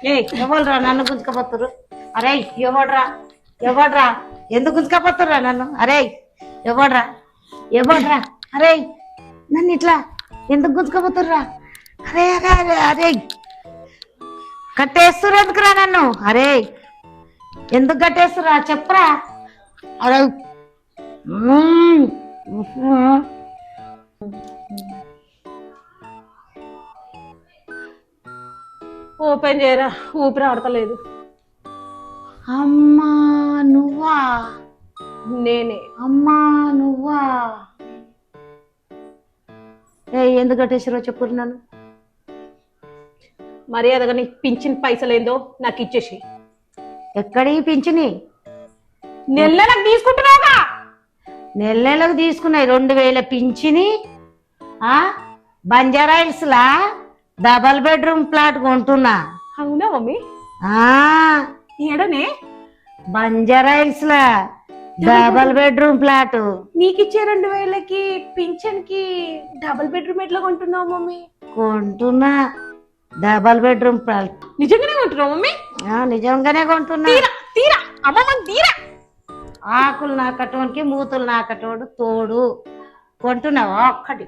ఏ ఎవరురా నన్ను గుంజుకపోతురు? అరే ఎవడ్రా ఎవడ్రా ఎందుకు గుంజుకపోతుర్రా నన్ను? అరే ఎవడ్రా ఎవడ్రా? అరే నన్ను ఇట్లా ఎందుకు గుంజుకపోతుర్రా? అరే అరే అరే అరే కట్టేస్తురు ఎందుకురా నన్ను? అరే ఎందుకు కట్టేస్తురా చెప్పరా? అరే ఓపెన్ చేయరా, ఊపిరి ఆడతలేదు. అమ్మా నువ్వా? నేనే. అమ్మా నువ్వా? ఏ ఎందుకు కట్టేసారో చెప్పురు నన్ను. మర్యాదగా నీకు పింఛన్ పైసలేందో నాకు ఇచ్చేసి. ఎక్కడి పింఛని? నెలకు తీసుకుంటున్నావా? నెలకు తీసుకున్నాయి 2000 పింఛని. బంజారాయిల్స్ లా డబల్ బెడ్రూమ్ ప్లాట్ కొంటున్నా. అవునా మమ్మీ? ఏడనే? బంజారాయిల్స్ లా డబల్ బెడ్రూమ్ ప్లాట్. నీకిచ్చే 2000కి పింఛన్ కి డబుల్ బెడ్రూమ్ ఎట్లా కొంటున్నావు మమ్మీ? కొంటున్నా డబల్ బెడ్రూమ్ ప్లాట్. నిజంగానే కొంటున్నావు మమ్మీ? నిజంగానే కొంటున్నా. తీరా తీరా అమ్మమ్మ తీరా. ఆకులు నాకటోనికి మూతులు నాకటోడు తోడు కొంటున్నావా ఒక్కటి?